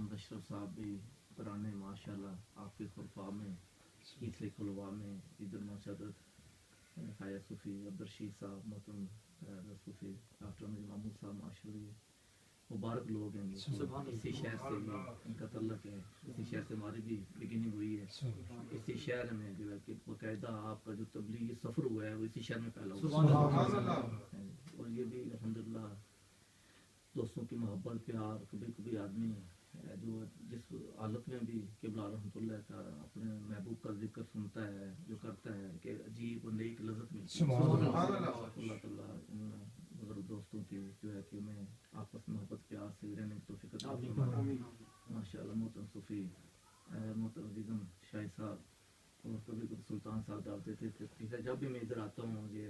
محمد اشرف صاحب بھی پرانے ماشاءاللہ آپ کے خلفاء میں تیسرے خلفاء میں ادھر ماشاءاللہ خواجہ صوفی عبدالرشید صاحب محترم صوفی ڈاکٹر محمود صاحب ماشاءاللہ مبارک لوگ ہیں. اسی شہر سے بھی ان کا تعلق ہے, اسی شہر سے ہماری بھی بگننگ ہوئی ہے. اسی شہر میں جو ہے کہ باقاعدہ آپ کا جو تبلیغی سفر ہوا ہے وہ اسی شہر میں پھیلا ہوا ہے. اور یہ بھی الحمدللہ دوستوں کی محبت پیار. کبھی کبھی آدمی جو جس حالت میں بھی قبلہ رحمۃ اللہ کا اپنے محبوب کا ذکر سنتا ہے جو کرتا ہے کہ عجیب و نئی لذت ملتی ہے. اللہ تعالیٰ بزرگ دوستوں کی جو ہے کہ میں آپس محبت پیار سے رہنے کی توفیق عطا فرمائے. ماشاءاللہ محترم صوفی محترم عزیزم شاہی صاحب اور کبھی کبھی سلطان صاحب ڈال دیتے تھے. جب بھی میں ادھر آتا ہوں یہ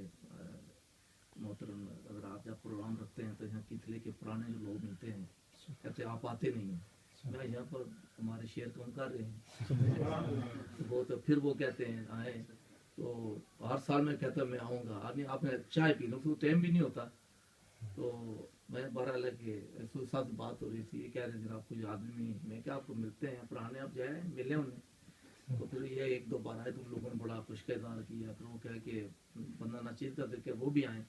محترم اگر آپ جب پروگرام رکھتے ہیں تو یہاں کتلے کے پرانے جو لوگ ملتے ہیں کہتے ہیں آپ آتے نہیں ہیں. میں یہاں پر ہمارے شہر کو ہم کر رہے ہیں وہ تو پھر وہ کہتے ہیں آئے تو ہر سال میں کہتا میں آؤں گا. آدمی آپ نے چائے پی لو تو ٹائم بھی نہیں ہوتا. تو میں بہرحال ہے کہ رسول صاحب سے بات ہو رہی تھی, یہ کہہ رہے تھے آپ کچھ آدمی میں کیا آپ کو ملتے ہیں پرانے آپ جائیں ملے انہیں. تو پھر یہ ایک دو بار آئے تو لوگوں نے بڑا خوش اظہار کیا. پھر وہ کہا کہ بندہ ناچیز کا ذکر وہ بھی آئیں.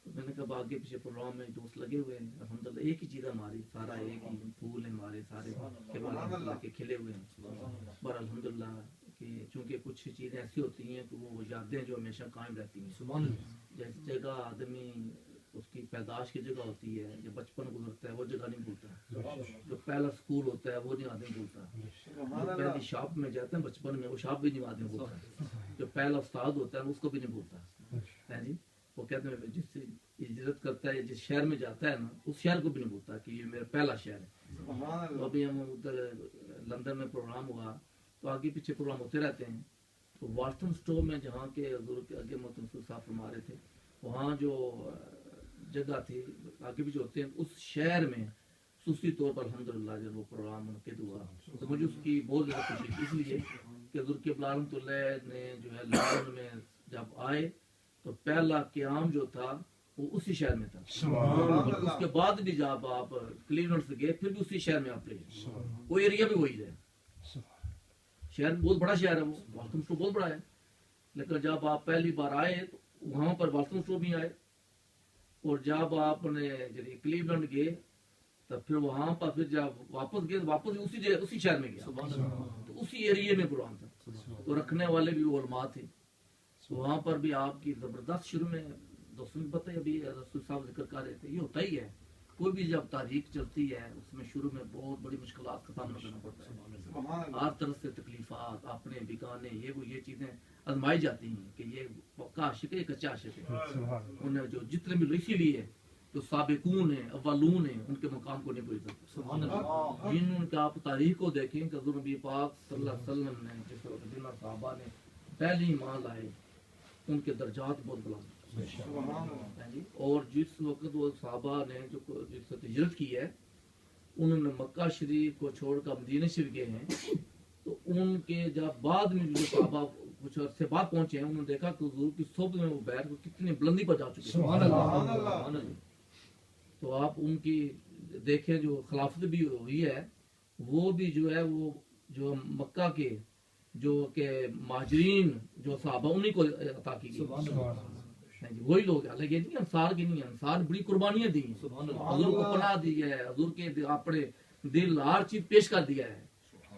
تو میں نے کہا آگے پیچھے پروگرام میں دوست لگے ہوئے ہیں الحمدللہ. ایک ہی چیز ہماری سارا ایک ہی پھول ہیں ہمارے سارے کے کھلے ہوئے ہیں. پر الحمدللہ کہ چونکہ کچھ چیزیں ایسی ہوتی ہیں کہ وہ یادیں جو ہمیشہ قائم رہتی ہیں. جس جگہ آدمی اس کی پیدائش کی جگہ ہوتی ہے, جو بچپن گزرتا ہے وہ جگہ نہیں بھولتا. جو پہلا سکول ہوتا ہے وہ نہیں آدمی بھولتا. جو پہلی شاپ میں جاتے ہیں بچپن میں وہ شاپ بھی نہیں آدمی بھولتا. جو پہلا استاد ہوتا ہے اس کو بھی نہیں بھولتا ہے. جی وہ کہتے ہیں جس سے ہجرت کرتا ہے جس شہر میں جاتا ہے نا اس شہر کو بھی نہیں بھولتا کہ یہ میرا پہلا شہر ہے. تو ابھی ہم ادھر لندن میں پروگرام ہوا تو آگے پیچھے پروگرام ہوتے رہتے ہیں. تو وارٹن اسٹور میں جہاں کے حضور کے آگے محترم صاحب فرما رہے تھے وہاں جو جگہ تھی آگے پیچھے ہوتے ہیں اس شہر میں خصوصی طور پر الحمدللہ جب وہ پروگرام منعقد ہوا تو مجھے اس کی بہت زیادہ خوشی تھی. اس لیے کہ حضور کے رحمۃ اللہ نے جو ہے لندن میں جب آئے تو پہلا قیام جو تھا وہ اسی شہر میں تھا. اس کے بعد بھی جب آپ کلیولینڈ سے گئے پھر بھی اسی شہر میں آپ رہے. وہ ایریا بھی وہی ہے. شہر بہت بڑا شہر ہے, وہ وارٹن اسٹور بہت بڑا ہے. لیکن جب آپ پہلی بار آئے تو وہاں پر وارٹن اسٹور بھی آئے. اور جب آپ نے کلیولینڈ گئے تو پھر وہاں پر پھر جب واپس گئے واپس اسی شہر میں گیا تو اسی ایریے میں پروگرام تھا. تو رکھنے والے بھی علماء تھے. وہاں پر بھی آپ کی زبردست شروع میں دوستوں کو پتہ ہے ابھی رسول صاحب ذکر کر رہے تھے یہ ہوتا ہی ہے. کوئی بھی جب تاریخ چلتی ہے اس میں شروع میں بہت بڑی مشکلات کا سامنا کرنا پڑتا ہے. ہر طرف سے تکلیفات اپنے بگانے یہ چیزیں آزمائی جاتی ہیں کہ یہ پکا عاشق ہے کچا عاشق ہے. انہیں جو جتنے بھی اسی لیے جو سابقون ہیں اولون ہیں ان کے مقام کو نہیں بھول سکتے. جن کا آپ تاریخ کو دیکھیں کہ حضور نبی پاک صلی اللہ علیہ وسلم نے جس وقت جن صحابہ نے پہلی ایمان لائے ان کے درجات بہت بلند. اور جس وقت وہ صحابہ نے جو جس وقت ہجرت کی ہے انہوں نے مکہ شریف کو چھوڑ کر مدینہ شریف گئے ہیں. تو ان کے جب بعد میں جو صحابہ کچھ عرصے بعد پہنچے ہیں انہوں نے دیکھا کہ حضور کی صحبت میں وہ بیٹھ کتنی بلندی پر جا چکے ہیں. تو آپ ان کی دیکھیں جو خلافت بھی ہوئی ہے وہ بھی جو ہے وہ جو مکہ کے جو کہ مہاجرین جو صحابہ انہیں کو عطا کی گئی. وہی لوگ ہیں لیکن نہیں انصار کی نہیں. انصار بڑی قربانیاں دی ہیں. حضور کو پناہ دی ہے. حضور کے اپنے دل ہر چیز پیش کر دیا ہے.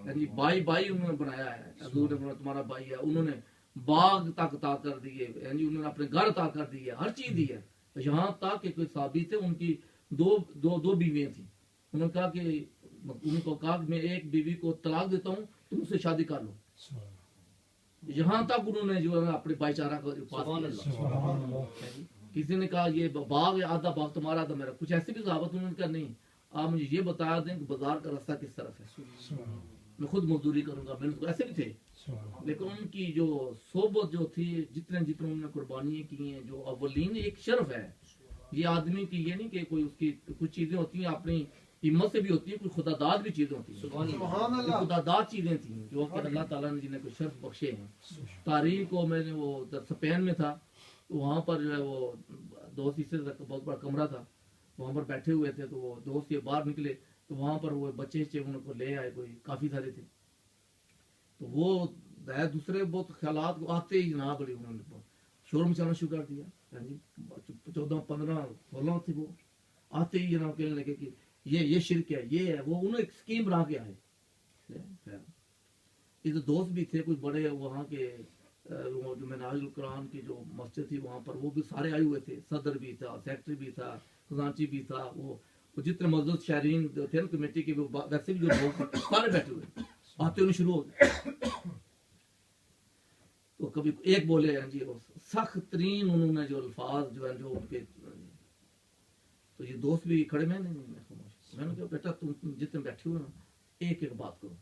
یعنی بائی انہوں نے بنایا ہے. حضور نے تمہارا بھائی ہے. انہوں نے باغ تک عطا کر دیے. یعنی انہوں نے اپنے گھر عطا کر دی ہے. ہر چیز دی ہے. یہاں تک کہ کوئی صحابی تھے ان کی دو بیویاں تھیں. انہوں نے کہا کہ ان کو کہا کہ میں ایک بیوی کو طلاق دیتا ہوں تم اس سے شادی کر لو. یہاں تک انہوں نے جو ہے اپنے بھائی چارہ کو پاس کیا. کسی نے کہا یہ باغ ہے آدھا باغ تمہارا آدھا میرا. کچھ ایسے بھی صحابت انہوں نے کہا نہیں آپ مجھے یہ بتا دیں کہ بازار کا راستہ کس طرف ہے میں خود مزدوری کروں گا. محنت ایسے بھی تھے. لیکن ان کی جو صحبت جو تھی جتنے انہوں نے قربانیاں کی ہیں جو اولین ایک شرف ہے. یہ آدمی کی یہ نہیں کہ کوئی اس کی کچھ چیزیں ہوتی ہیں اپنی ہمت سے بھی ہوتی ہیں کچھ خدا داد بھی چیزیں ہوتی ہیں. خدا داد چیزیں تھیں جو کہ اللہ تعالیٰ نے جنہیں کوئی شرف بخشے ہیں. تاریخ کو میں نے وہ اسپین میں تھا وہاں پر جو ہے وہ دوست اس سے بہت بڑا کمرہ تھا وہاں پر بیٹھے ہوئے تھے. تو وہ دوست یہ باہر نکلے تو وہاں پر وہ بچے ان کو لے آئے, کوئی کافی سارے تھے. تو وہ دوسرے بہت خیالات کو آتے ہی جناب بڑی انہوں نے شور مچانا شروع کر دیا. 14-15-16 تھے وہ, آتے ہی جناب کہنے لگے کہ یہ شرک ہے, یہ ہے وہ. انہوں نے ایک اسکیم بنا کے آئے. یہ دوست بھی تھے کچھ بڑے وہاں کے, جو منہاج القرآن کی جو مسجد تھی وہاں پر, وہ بھی سارے آئے ہوئے تھے. صدر بھی تھا, سیکرٹری بھی تھا, خزانچی بھی تھا, وہ جتنے موجود شہرین تھے نا کمیٹی کے, ویسے بھی جو لوگ سارے بیٹھے ہوئے آتے ہونے شروع ہو گئے. تو کبھی ایک بولے جی سخت ترین انہوں نے جو الفاظ جو ہیں جو ان کے, تو یہ دوست بھی کھڑے, میں نے کہا بیٹا تم جتنے بیٹھے ہو نا ایک ایک بات کرو.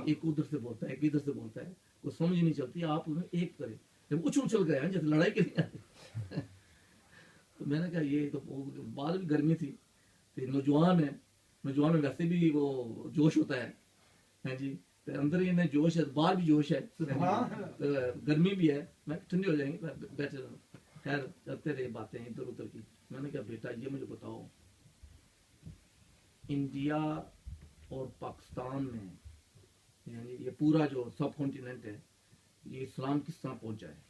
ایک ادھر سے بولتا ہے, ایک ادھر سے بولتا ہے, کوئی سمجھ نہیں چلتی, آپ انہیں ایک کریں. جب اچھل گئے جیسے لڑائی کے لیے. تو میں نے کہا یہ تو بعد بھی گرمی تھی, نوجوان ہے, نوجوان میں ویسے بھی وہ جوش ہوتا ہے جی, اندر ہی جوش ہے, باہر بھی جوش ہے, گرمی بھی ہے, میں ٹھنڈی ہو جائیں گے بیٹھے رہوں. خیر کرتے رہے باتیں ادھر ادھر کی. میں نے کہا بیٹا یہ مجھے بتاؤ, انڈیا اور پاکستان میں یعنی یہ پورا جو سب کانٹیننٹ ہے, یہ اسلام کس طرح پہنچا ہے؟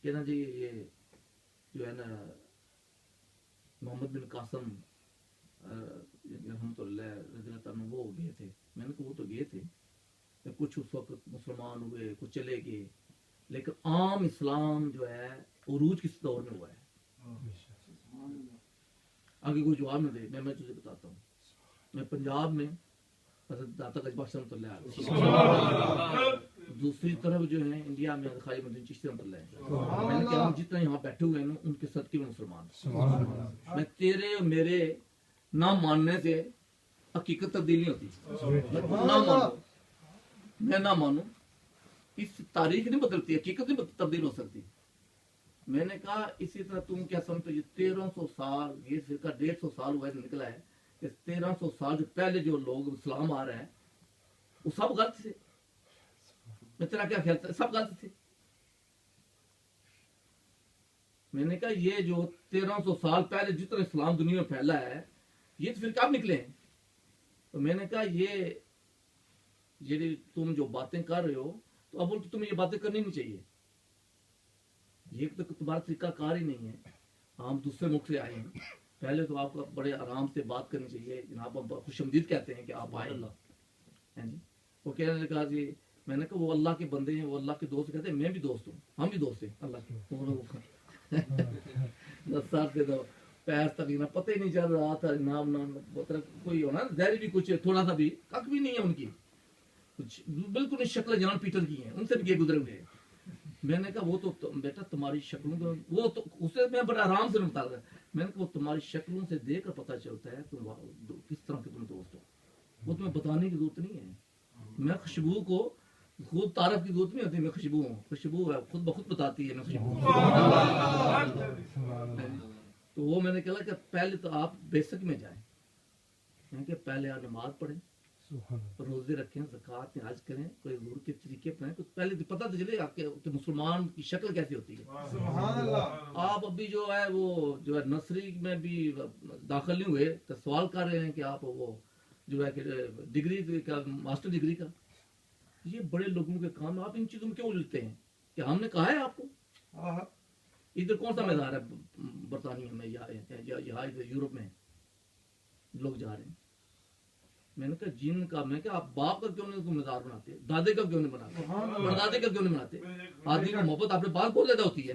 کہنا جی یہ جو ہے نا محمد بن قاسم رحمۃ اللہ رضی اللہ عنہ وہ گئے تھے. میں نے کہا وہ تو گئے تھے, کچھ اس وقت مسلمان ہوئے, کچھ چلے گئے, لیکن عام اسلام جو ہے عروج کس دور میں ہوا ہے؟ آگے کوئی جواب نہ دے, میں تجھے بتاتا ہوں. میں پنجاب میں حضرت داتا گنج بخش رحمۃ اللہ علیہ, دوسری طرف جو ہے انڈیا میں خواجہ مدین چشتی رحمۃ اللہ علیہ. میں نے کہا ہم جتنا یہاں بیٹھے ہوئے ہیں ان کے صدقے میں مسلمان. میں تیرے اور میرے نہ ماننے سے حقیقت تبدیل نہیں ہوتی. نہ مانو, میں نہ مانوں, اس تاریخ نہیں بدلتی, حقیقت نہیں تبدیل ہو سکتی. میں نے کہا اسی طرح تم کیا سمجھتے, یہ 1300 سال, یہ فرقہ 150 سال ہوا ہے نکلا ہے, کہ 1300 سال جو پہلے جو لوگ اسلام آ رہے ہیں وہ سب غلط تھے. میں تیرا کیا خیال تھا, سب غلط تھے. میں نے کہا یہ جو 1300 سال پہلے جتنا اسلام دنیا میں پھیلا ہے یہ تو پھر کب نکلے ہیں؟ تو میں نے کہا یہ تم جو باتیں کر رہے ہو تو اب تمہیں یہ باتیں کرنی نہیں چاہیے. یہ تو تمہارا طریقہ کار ہی نہیں ہے. ہم دوسرے ملک سے آئے ہیں, پہلے تو آپ کو بڑے آرام سے بات کرنی چاہیے. جناب ہم خوش آمدید کہتے ہیں کہ آپ آئے. جی وہ کہنے لگا جی, میں نے کہا وہ اللہ کے بندے ہیں, وہ اللہ کے دوست کہتے ہیں, میں بھی دوست ہوں, ہم بھی دوست ہیں اللہ کے. 10 سال سے تو پیس تک پتہ ہی نہیں چل رہا تھا جناب. کوئی ہونا ظاہر بھی کچھ تھوڑا سا بھی کک بھی نہیں ہے ان کی, کچھ بالکل شکل جان پیٹر کی ہیں, ان سے بھی گزرے ہوئے. میں نے کہا وہ تو بیٹا تمہاری شکلوں کا, وہ تو اسے میں بڑا آرام سے بتا رہا. میں نے کہا وہ تمہاری شکلوں سے دیکھ کر پتہ چلتا ہے تم کس طرح کے تم دوست ہو. وہ تمہیں بتانے کی ضرورت نہیں ہے. میں خوشبو کو خود تعارف کی ضرورت نہیں ہوتی, میں خوشبو ہوں, خوشبو ہے خود بخود بتاتی ہے میں خوشبو ہوں. تو وہ میں نے کہا کہ پہلے تو آپ بیسک میں جائیں, کہ پہلے آپ نماز پڑھیں, روزے رکھیں, زکوٰۃ حج کریں, کوئی حضور کے طریقے پڑھیں, تو پہلے تو پتہ تو چلے آپ کے مسلمان کی شکل کیسی ہوتی ہے. آپ ابھی جو ہے وہ جو ہے نرسری میں بھی داخل نہیں ہوئے تو سوال کر رہے ہیں کہ آپ وہ جو ہے کہ ڈگری کا, ماسٹر ڈگری کا. یہ بڑے لوگوں کے کام, آپ ان چیزوں میں کیوں الجھتے ہیں؟ کہ ہم نے کہا ہے آپ کو ادھر کون سا میدان ہے برطانیہ میں یا ادھر یورپ میں لوگ جا رہے ہیں. میں نے کہا جن کا, میں کہا آپ باپ کا کیوں نہیں مزار بناتے, دادے کا کیوں نہیں بناتے, پردادے کا کیوں نہیں بناتے؟ آدمی کی محبت آپ کے پاس بہت زیادہ ہوتی ہے,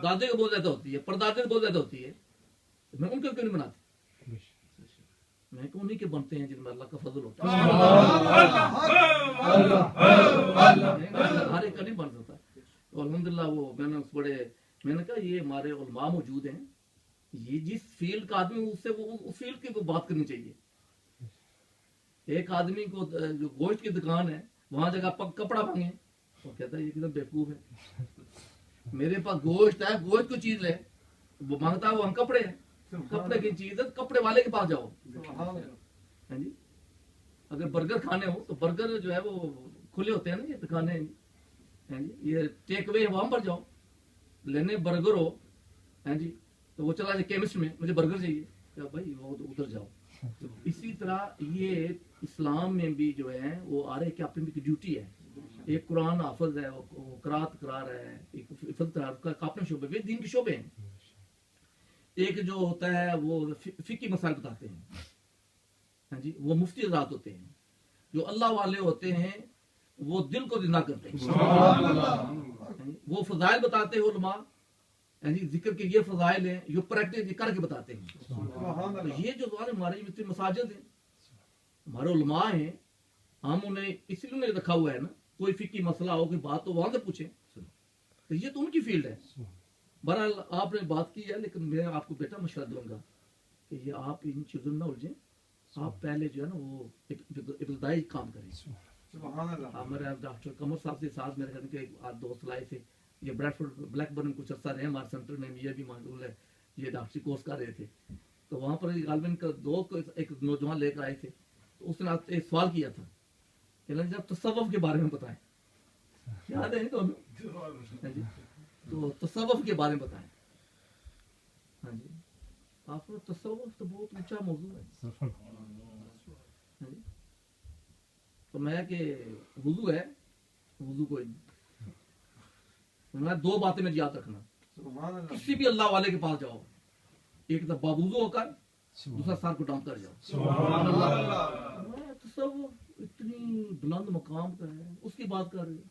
دادے کو بہت زیادہ ہوتی ہے, پردادے کو بہت زیادہ ہوتی ہے, میں ان کا کیوں نہیں بناتے؟ میں کہ انہیں کے بنتے ہیں جن میں اللہ کا فضل ہوتا ہے. ہر ایک کا نہیں بن سکتا. تو الحمدللہ وہ میں نے اس بڑے, میں نے کہا یہ ہمارے علماء موجود ہیں, یہ جس فیلڈ کا آدمی اس سے وہ اس فیلڈ کی بات کرنی چاہیے. ایک آدمی کو جو گوشت کی دکان ہے وہاں جگہ کپڑا مانگے, وہ کہتا ہے یہ کتنا بیوقوف ہے, میرے پاس گوشت ہے, گوشت کو چیز لے, وہ مانگتا ہے وہ ہم کپڑے ہیں, کپڑے کی چیز ہے کپڑے والے کے پاس جاؤ. جی اگر برگر کھانے ہو تو برگر جو ہے وہ کھلے ہوتے ہیں نا, یہ دکانیں, یہ ٹیک اوے وہاں پر جاؤ لینے. برگر ہو جی تو وہ چلا جائے کیمسٹ میں, مجھے برگر چاہیے, کہ بھائی وہ ادھر جاؤ. اسی طرح یہ اسلام میں بھی جو ہے وہ آ رہے کہ آپ کی ڈیوٹی ہے. ایک قرآن حافظ ہے, وہ قرات کرا رہا ہے, ایک حفظ کرا رہا ہے, اپنے شعبے وہ دین کے شعبے ہیں. ایک جو ہوتا ہے وہ فقہی مسائل بتاتے ہیں, ہاں جی, وہ مفتی حضرات ہوتے ہیں. جو اللہ والے ہوتے ہیں وہ دل کو زندہ کرتے ہیں, وہ فضائل بتاتے ہیں علماء, یعنی ذکر کے یہ فضائل ہیں, یہ پریکٹس کر کے بتاتے ہیں. تو یہ جو ہمارے اتنے مساجد ہیں, ہمارے علماء ہیں, ہم انہیں اس لیے رکھا ہوا ہے نا, کوئی فقہی مسئلہ ہو, کوئی بات تو وہاں سے پوچھیں, تو یہ تو ان کی فیلڈ ہے. بہرحال آپ نے بات کی ہے, لیکن میں آپ کو بیٹا مشورہ دوں گا کہ یہ آپ ان چیزوں میں نہ الجھیں. آپ پہلے جو ہے نا وہ ابتدائی کام کریں. ہمارے ڈاکٹر قمر صاحب کے ساتھ میرے گھر کے دوست لائے تھے, یہ بلیک برن کچھ عرصہ رہے ہمارے سینٹر میں, یہ بھی معلوم ہے, یہ ڈاکٹری کورس کر رہے تھے. تو وہاں پر غالباً دوست کو ایک نوجوان لے کر آئے تھے, تو اس نے ایک سوال کیا تھا کہ جب تصوف کے بارے میں بتائیں, یاد ہے دونوں, تو تصوف کے بارے میں بتائیں. ہاں جی, آپ کو تصوف تو بہت اونچا موضوع ہے. ہاں جی, تو میں کہ وضو ہے, وضو کوئی نہیں. میں دو باتیں میں یاد رکھنا, کسی بھی اللہ والے کے پاس جاؤ, ایک تو باوضو ہو کر, دوسرا سر کو ڈانپ کر جاؤ. تصوف اتنی بلند مقام کا ہے, اس کی بات کر رہے ہو,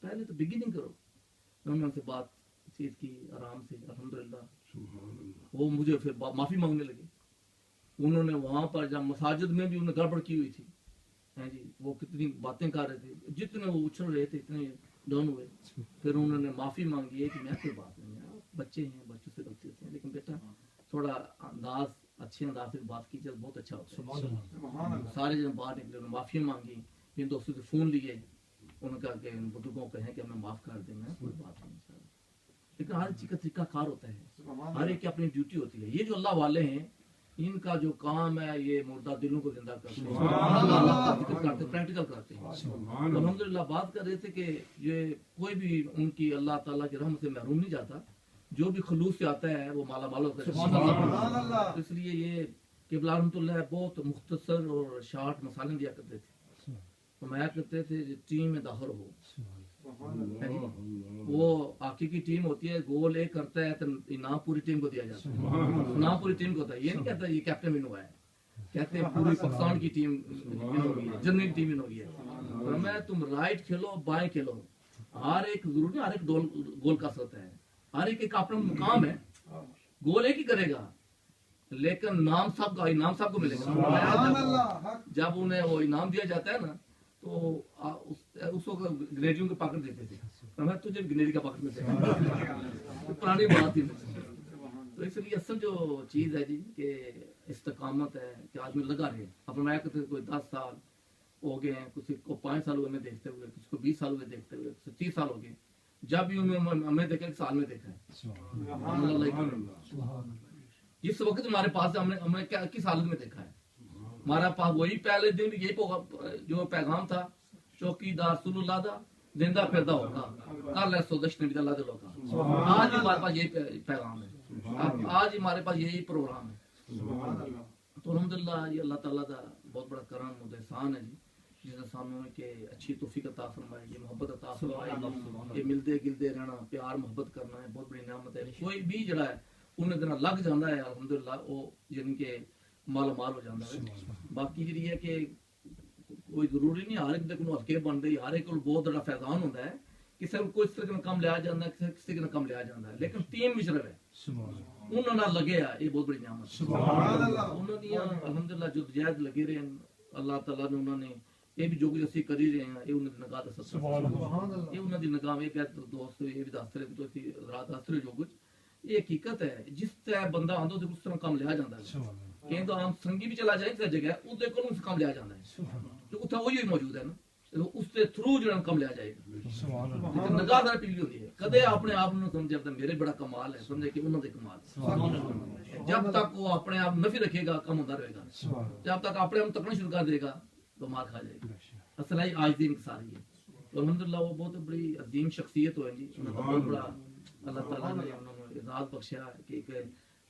پہلے تو بگننگ کرو. میں نے ان سے بات چیز کی آرام سے, الحمدللہ. وہ مجھے پھر معافی مانگنے لگے. انہوں نے وہاں پر جب مساجد میں بھی انہوں نے گڑبڑ کی ہوئی تھی, جی, وہ کتنی باتیں کر رہے تھے, جتنے وہ اچھل رہے تھے اتنے ڈاؤن ہوئے. پھر انہوں نے معافی مانگی ہے کہ میں کوئی بات نہیں ہے, بچے ہیں, بچوں سے غلطی ہوتی ہے, لیکن بیٹا تھوڑا انداز, اچھے انداز سے بات کی جائے بہت اچھا ہوتا ہے. سارے جن باہر نکلے, معافی مانگی, پھر دوستوں سے فون لیے, انہوں نے کہا کہ ان بزرگوں کہیں کہ ہمیں معاف کر دیں. میں کوئی بات نہیں, لیکن ہر چیز کا طریقہ کار ہوتا ہے, ہر ایک کی اپنی ڈیوٹی ہوتی ہے. یہ جو اللہ والے ہیں, ان کا جو کام ہے یہ مردہ دلوں کو زندہ کرتے ہیں, پریکٹیکل کرتے ہیں. الحمدللہ بات کر رہے تھے کہ یہ کوئی بھی ان کی اللہ تعالیٰ کی رحمت سے محروم نہیں جاتا, جو بھی خلوص سے آتا ہے وہ مالا مال ہوتا ہے. اس لیے یہ قبلہ رحمۃ اللہ بہت مختصر اور شارٹ مسالے دیا کرتے تھے. فرمایا کرتے تھے ٹیم میں داخل ہو, وہ آخری کی ٹیم ہوتی ہے, گول ایک کرتا ہے تو انعام پوری ٹیم کو دیا جاتا ہے, انعام پوری ٹیم کو ہوتا ہے. یہ نہیں کہتا یہ کیپٹن ون ہوا ہے, کہتے ہیں پوری پاکستان کی ٹیم ون ہو گئی ہے, جنرل ٹیم ون ہو گئی ہے. میں تم رائٹ کھیلو, بائیں کھیلو, ہر ایک ضروری ہر ایک گول کا سکتا ہے, ہر ایک اپنا مقام ہے. گول ایک ہی کرے گا, لیکن نام سب کا انعام سب کو ملے گا. جب انہیں وہ انعام دیا جاتا ہے نا, تو اس وقت گریڈیوں کے پاکٹ دیتے تھے, میں تجھے گنیری کا پاکٹ ملتا ہے, پرانی بات ہی. تو اس لیے اصل جو چیز ہے جی کہ استقامت ہے کہ آدمی لگا رہے. اپنا کوئی 10 سال ہو گئے ہیں, کسی کو 5 سال ہوئے ہمیں دیکھتے ہوئے, کسی کو 20 سال ہوئے دیکھتے ہوئے, کسی 30 سال ہو گئے. جب بھی ہمیں دیکھا, ایک سال میں دیکھا ہے. جس وقت ہمارے پاس ہمیں کس حالت میں دیکھا ہے, ہمارا پاس وہی پہلے دن یہی جو پیغام تھا, چوکیدار رسول اللہ دا زندہ پیدا ہوگا, کر لے سو دشن بھی اللہ دے لوگا. آج ہمارے پاس یہی پیغام ہے, آج ہمارے پاس یہی پروگرام ہے. تو الحمدللہ یہ اللہ تعالیٰ کا بہت بڑا کرم اور احسان ہے جی, جس نے سامنے کہ اچھی توفیق عطا فرمائی, یہ محبت عطا فرمائی, یہ ملتے گلتے رہنا, پیار محبت کرنا ہے, بہت بڑی نعمت ہے. کوئی بھی جڑا ہے انہیں دن لگ جانا ہے الحمدللہ, وہ یعنی کہ مالا مال ہو جانا ہے. باقی جی ہے کہ کوئی ضروری نہیں ہر ایک کو ہلکے بنتے, ہر ایک کو بہت بڑا فیضان ہوتا ہے, کسی کو اس طرح کا کم لیا جاتا ہے, کسی کا کم لیا جاتا ہے, لیکن ٹیم مشرف ہے, انہوں نے لگے ہے, یہ بہت بڑی نعمت ہے. انہوں نے الحمدللہ جو جہد لگے رہے ہیں, اللہ تعالیٰ نے انہوں نے یہ بھی جو کچھ اسی کر ہی رہے ہیں, یہ انہوں نے نگاہ دس, یہ انہوں نے نگاہ میں دوست یہ بھی دس رہے, تو اسی رات دس رہے جو کچھ یہ حقیقت ہے. جس طرح بندہ آتا ہے اس طرح کم لیا جاتا ہے. کہیں تو عام سنگی بھی چلا جائے کسی جگہ, اس دے کو کم لیا جاتا ہے, تو اتنا وہی موجود ہے نا, اس کے تھرو جو کم لیا جائے گا. نگاہ دار پیلی ہوتی ہے, کدے اپنے آپ نے سمجھے میرے بڑا کمال ہے, سمجھے کہ انہوں نے کمال. جب تک وہ اپنے آپ نفی رکھے گا کم ہوتا رہے گا, جب تک اپنے آپ تکنا شروع کر دے گا تو مار کھا جائے گا. اصل ہے آج دین ساری ہے. تو الحمدللہ وہ بہت بڑی عظیم شخصیت ہوئے جی, بہت بڑا اللہ تعالیٰ نے انہوں نے اعزاز بخشا کہ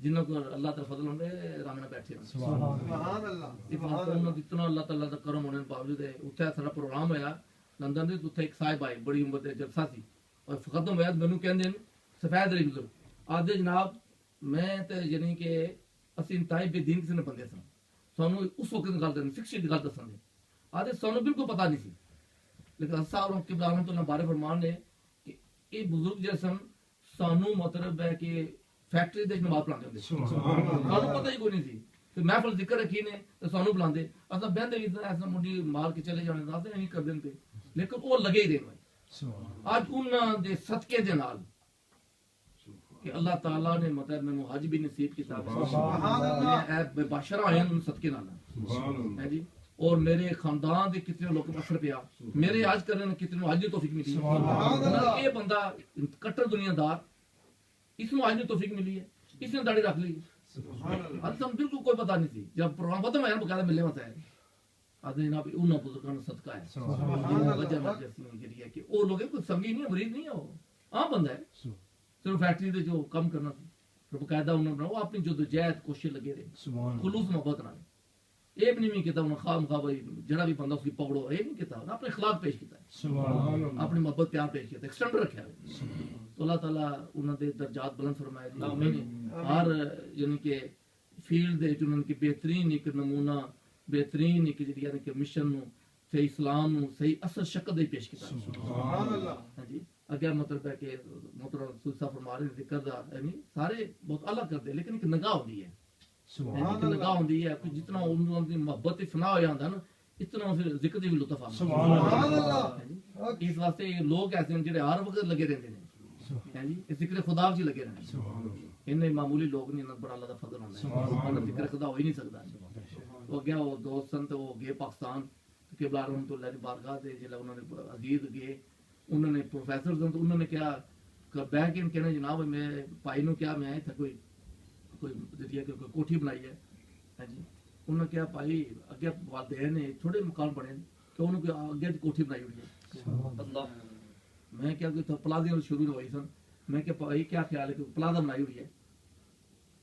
جنہوں کو اللہ تعالیٰ فضل ہونے رامنا بیٹھے ہیں سبحان اللہ اتنا اللہ تعالیٰ دا کرم ہونے باوجود ہے. اتنے سارا پروگرام ہوا لندن دے, اتنے ایک صاحب آئے بڑی عمر دے جلسہ سی اور ختم ہوا مینوں کہندے ہیں سفید علی بزرگ آدھے جناب میں تے یعنی کہ اسی انتہائی بے دین قسم بندے سن سانوں اس وقت گل دیں 60 کی گل دسن دے آدھے سانوں بالکل پتہ نہیں سی لیکن صاحب قبلہ رحمۃ اللہ بارے فرمان نے کہ یہ بزرگ جیسے سن سانوں مطلب ہے کہ فیکٹری دے نماز پڑھاندے ہوندے سانوں پتہ ہی کوئی نہیں سی تے محفل ذکر رکھی نے تے سانوں بلاندے اساں بہندے بھی ایسا منڈی مال کے چلے جانے دسدے نہیں کر دین تے لیکن وہ لگے ہی رہے اج انہاں دے صدقے دے نال کہ اللہ تعالیٰ نے مطلب میں حج بھی نصیب کیتا سبحان اللہ اے بے باشرہ آئے ان صدقے نال ہے جی اور میرے خاندان دے کتنے لوگ اثر پیا میرے حج کرنے نے کتنے حج دی توفیق ملی سبحان اللہ اے بندہ کٹر دنیا دار اس نو حج دی توفیق ملی ہے اس نے داڑھی رکھ لی سبحان اللہ اب ہم بالکل کوئی پتہ نہیں تھی جب پروگرام ختم ہوا بقاعدہ ملنے واسطے ہے آدھے جناب انہاں بزرگاں دا صدقہ ہے سبحان اللہ وجہ جیسی ہے کہ وہ لوگ کوئی سنگی نہیں مرید نہیں ہے وہ عام بندہ ہے صرف فیکٹری دے جو کام کرنا سی پھر باقاعدہ انہوں نے وہ اپنی جدوجہد کوشش لگے رہے خلوص محبت نال یہ بھی نہیں کیتا انہوں خام خواہ بھائی جڑا بھی بندہ اس کی پکڑو یہ نہیں کیتا اپنے اخلاق پیش کیتا ہے اپنی محبت پیار پیش کیتا ایکسٹینڈر رکھا ہے تو اللہ تعالیٰ انہوں نے درجات بلند فرمائے جی ہر یعنی کہ فیلڈ دے انہوں نے بہترین ایک نمونہ بہترین ایک جی یعنی کہ مشن نو صحیح اسلام نو صحیح اصل شکل دے پیش کیتا سبحان اللہ ہاں جی اگر مطلب ہے کہ محترم رسول صاحب فرما رہے ہیں ذکر دا یعنی سارے بہت الگ کرتے لیکن ایک نگاہ ہوتی ہے ایک نگاہ ہوتی ہے جتنا ان کی محبت فنا ہو جاتا ہے نا اتنا پھر ذکر دی بھی لطف آتا سبحان اللہ اس واسطے لوگ ایسے ہیں جڑے ہر وقت لگے رہتے ہیں جی اس ذکر خدا وچ لگے رہتے ہیں انہیں معمولی لوگ نہیں بڑا اللہ دا فضل ہوندا ہے ذکر خدا ہو ہی نہیں سکتا وہ گیا وہ دوست سن تو وہ گئے پاکستان قبلہ رحمۃ اللہ دی بارگاہ تے جلے انہوں نے عزیز گئے انہوں نے پروفیسر تو انہوں نے کیا بیٹھ کے کہنا جناب میں بھائی نو کیا میں تھا کوئی کوٹھی بنائی ہے ہاں جی انہوں نے کیا بھائی اگے والدین نے تھوڑے مکان بنے کہ انہوں نے اگے کوٹھی بنائی ہوئی ہے اللہ میں کیا کوئی پلازے شروع ہوئی سن میں کہ بھائی کیا خیال ہے کہ پلازا بنائی ہوئی ہے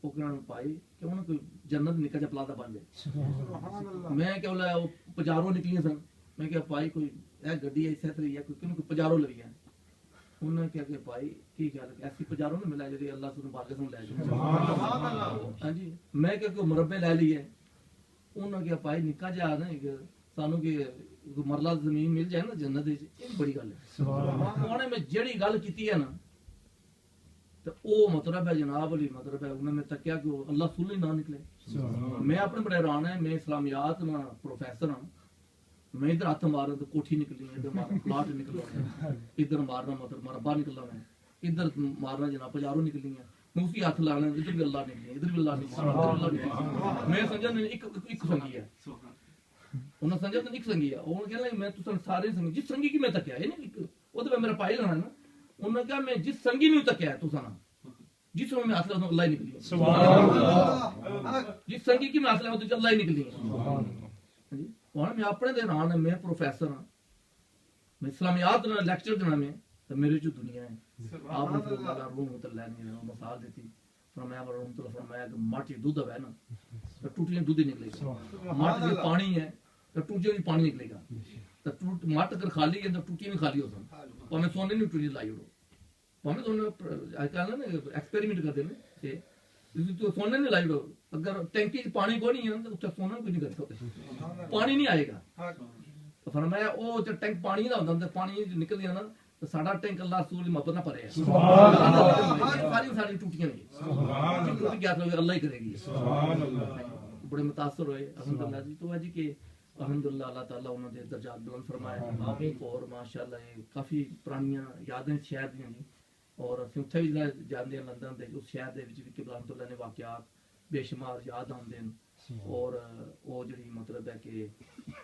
وہ کہنا بھائی کہ انہوں نے کوئی جنت نکل جا پلازا بن جائے میں کیا بولا وہ پجاروں نکلی سن میں کیا بھائی کوئی گڈی ایسے طرح ہے کوئی پجاروں لگی ہے انہوں نے کیا کہ بھائی کی خیال ہے ایسی پجاروں نے ملا جی اللہ سن بارگاہ سن لے جائے ہاں جی میں کیا کوئی مربع لے لی ہے انہوں نے کیا بھائی نکا جا نا سانو کہ مرلہ زمین مل جائے نا جنت یہ بڑی گل ہے انہوں نے جیڑی گل کی ہے نا تو وہ مطلب ہے جناب علی مطلب ہے انہوں نے تکیا کہ اللہ سن ہی نہ نکلے میں اپنے بڑے حیران ہے میں اسلامیات میں پروفیسر ہوں میں ادھر ہاتھ مارا تو کوٹھی نکلی ادھر مارنا پلاٹ نکلا ادھر مارنا مطلب مربع نکلا میں ادھر مارنا جناب پجاروں نکلی ہیں موسی ہاتھ لانا ادھر بھی اللہ نکلی ادھر بھی اللہ نکلی میں سمجھا ایک سنگی ہے انہوں سمجھا ایک سنگی ہے وہ کہنا میں تو سارے سنگی جس سنگی کی میں تکیا ہے نا وہ تو میرا پائی لانا نا انہوں نے کہا میں جس سنگی میں تکیا ہے تو سنا جس میں ہاتھ لانا اللہ ہی نکلی جس سنگی کی میں ہاتھ لانا تو اللہ ہی نکلی میں اپنے دے رہا میں پروفیسر ہاں میں اسلامیات لیکچر دینا میں تو میرے جو دنیا ہے آپ نے روح اللہ نے مثال دیتی فرمایا رحمۃ اللہ فرمایا کہ مٹی دودھ ہے نا تو ٹوٹیاں دودھ ہی نکلے گا مٹ جو پانی ہے تو ٹوٹیاں بھی پانی نکلے گا تو مٹ اگر خالی ہے تو ٹوٹیاں بھی خالی ہو سن پاویں سونے نہیں ٹوٹی لائی اڑو پاویں تو ایکسپیریمنٹ کرتے ہیں تو سونے نہیں لائی اڑو اگر ٹینکی پانی کوئی نہیں ہے تو اتنے سونا کوئی نہیں کر سکتے پانی نہیں آئے گا تو فرمایا وہ جو ٹینک پانی کا ہوتا پانی نکل گیا نا تو ساڈا ٹینک اللہ رسول کی محبت نہ بھرے ساری ساری ٹوٹیاں نہیں ٹوٹ گیا تو اللہ ہی کرے گی بڑے متاثر ہوئے الحمدللہ جی تو جی کہ الحمدللہ اللہ تعالیٰ انہوں نے درجات بلند فرمائے اور ماشاءاللہ یہ کافی پرانیاں یادیں شہر دیا جی اور اسی اتنے بھی جانے لندن دے اس شہر دے وچ بھی قبلہ رحمۃ اللہ نے واقعات بے شمار یاد آتے ہیں اور وہ جڑی مطلب ہے کہ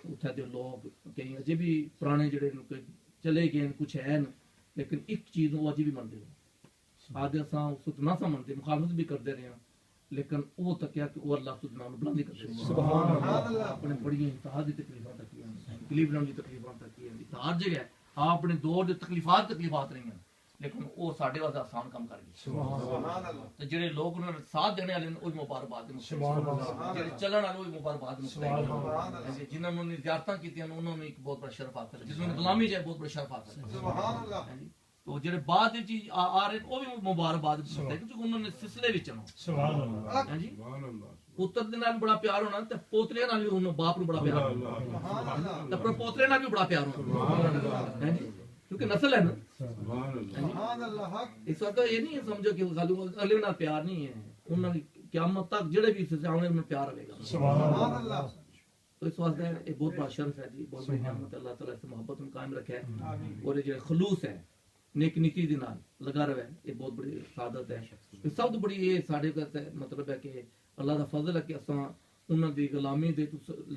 اتنے دے لوگ کئی اجے بھی پرانے جڑے چلے گئے کچھ ہے لیکن ایک چیز وہ اجے بھی منتے ہیں آدھے اساں اس کو نہ سمجھتے مخالفت بھی کرتے رہے ہیں لیکن وہ تکیا کہ وہ اللہ کے نام بلند کرتے ہیں سبحان اللہ اپنے بڑی انتہا دی تکلیفاں تک ہیں کلیولینڈ دی تکلیفاں تک ہیں ہر جگہ آپ اپنے دور دے تکلیفات رہی ہیں لیکن وہ ساڈے واسطے آسان کام کر گئے سبحان اللہ تے جڑے لوگ انہاں نے ساتھ دینے والے وہ مبارکباد دے سبحان اللہ جڑے چلن والے وہ مبارکباد دے سبحان اللہ جنہاں نے زیارتاں کیتیاں انہوں نے ایک بہت بڑا شرف حاصل ہے، جس نے غلامی جائے بہت بڑا شرف حاصل ہے سبحان اللہ۔ تو جڑے بعد وچ آ رہے وہ بھی مبارکباد دے کیونکہ انہوں نے سلسلے وچ سبحان اللہ ہاں جی سبحان اللہ۔ پتر دے نال بڑا پیار ہونا تے پوترے نال بھی انہوں باپ نوں بڑا پیار ہونا سبحان اللہ تے پوترے نال بھی بڑا پیار ہونا سبحان اللہ ہاں جی کیونکہ نسل ہے نا سبحان اللہ۔ اس وقت یہ نہیں سمجھو کہ علی نال پیار نہیں ہے، انہاں کی قیامت تک جڑے بھی سامنے میں پیار رہے گا سبحان اللہ۔ تو اس واسطے یہ بہت بڑا شرف ہے جی، بہت بڑی نعمت اللہ تعالیٰ سے محبت میں قائم رکھے اور یہ خلوص ہے نیک نیتی دے نال لگا رہے یہ بہت بڑی سعادت ہے۔ سب تو بڑی یہ ساڈے مطلب ہے کہ اللہ دا فضل ہے کہ اساں انہاں دی غلامی دے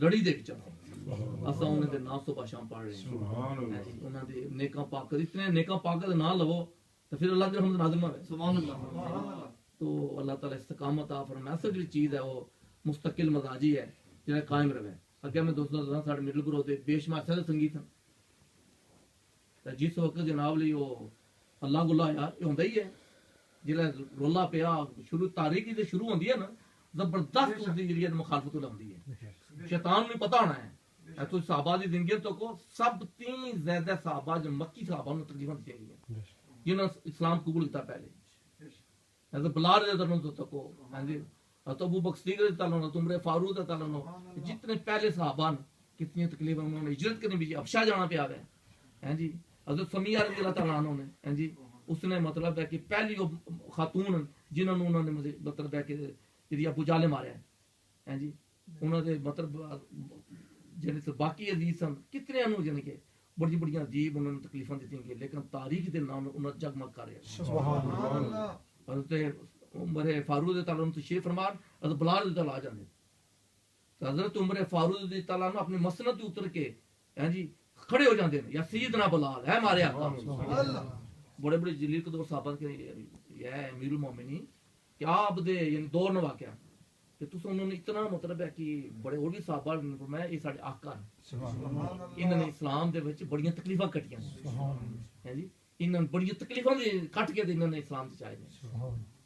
لڑی دے وچ اساں انہاں دے نام صبح شام پڑھ رہے ہیں سبحان اللہ۔ انہاں دی نیکاں پاک اتنے نیکاں پاک دا نام لو تو پھر اللہ دی رحمت نازل ہوے سبحان اللہ۔ تو اللہ تعالیٰ استقامت عطا فرمائے۔ اصل جو چیز ہے وہ مستقل مزاجی ہے جڑا قائم رہے۔ اگے میں دوستوں ساڈے مڈل گرو دے بے شمار سارے سنگیت ہیں، جس وقت جناب لی وہ اللہ گلا یار یہ ہوندا ہی ہے جڑا رولا پیا شروع تاریخ دے شروع ہوندی ہے نا زبردست اس دی جڑی مخالفت ہوندی ہے، شیطان نوں پتہ ہونا ہے۔ تو صحابہ دی زندگی تو کو سب تین زیادہ صحابہ جو مکی صحابہ نوں تقریبا دتے گئے جنہاں اسلام قبول کیتا پہلے حضرت بلال رضی اللہ عنہ تک ہاں جی حضرت ابو بکر صدیق رضی اللہ عنہ عمر فاروق رضی اللہ عنہ جتنے پہلے صحابہ کتنی تکلیف انہوں نے ہجرت کرنی بھی ابشا جانا پیا ہے ہیں جی۔ حضرت سمیہ رضی اللہ تعالیٰ عنہ نے ہیں جی اس نے مطلب ہے کہ پہلی وہ خاتون جنہوں نے انہوں نے مطلب ہے کہ جی ابو جہل ماریا ہے ہیں جی انہوں نے مطلب جن باقی عزیز سن کتنے انہوں جن کے بڑی بڑی عجیب انہوں نے تکلیفاں دیتی گئی لیکن تاریخ کے نام انہوں نے جگمگ کر رہے سبحان اللہ۔ حضرت عمر فاروق تعالیٰ عنہ تشریف فرمان حضرت بلال رضی اللہ آ جاندے حضرت عمر فاروق رضی اللہ عنہ اپنی مسند تے اتر کے ہیں جی کھڑے ہو جاندے ہیں یا سیدنا بلال ہے ہمارے آقا بڑے بڑے جلیل قدر صحابہ کے یہ امیر المومنین کیا آپ دے یعنی دور نہ واقعہ کہ تس انہوں نے اتنا مطلب ہے کہ بڑے اور بھی صحابہ نے فرمایا یہ سارے آقا ہیں انہوں نے اسلام دے وچ بڑیاں تکلیفاں کٹیاں ہیں جی انہوں نے بڑی تکلیفاں کٹ کے انہوں نے اسلام تے چائے نے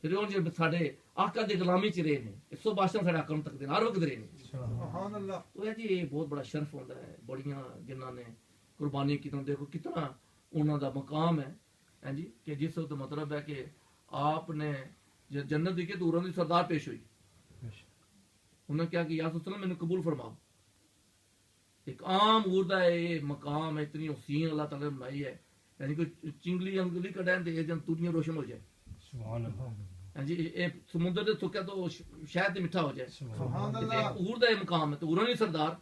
پھر انہوں نے ساڈے آقا دی غلامی چ رہے نے اس تو بادشاہ ساڈے آقا تک دے ہر وقت رہے نے سبحان اللہ۔ تو یہ جی بہت بڑا شرف ہوندا ہے بڑیاں جنہاں نے قربانی کی دیکھو کتنا انہاں دا مقام ہے ہیں جی کہ جس وقت مطلب ہے کہ آپ نے جنت دی کے تو انہوں نے سردار پیش ہوئی انہوں نے کیا کہ یا رسول اللہ میں نے قبول فرماؤ ایک عام عہدہ ہے یہ مقام ہے اتنی حسین اللہ تعالیٰ نے بنائی ہے یعنی کوئی چنگلی انگلی کڈین تے جن دنیا روشن ہو جائے سبحان اللہ جی اے سمندر دے تھکیا تو شہد تے میٹھا ہو جائے سبحان اللہ عہدہ ہے مقام ہے تو انہوں نے سردار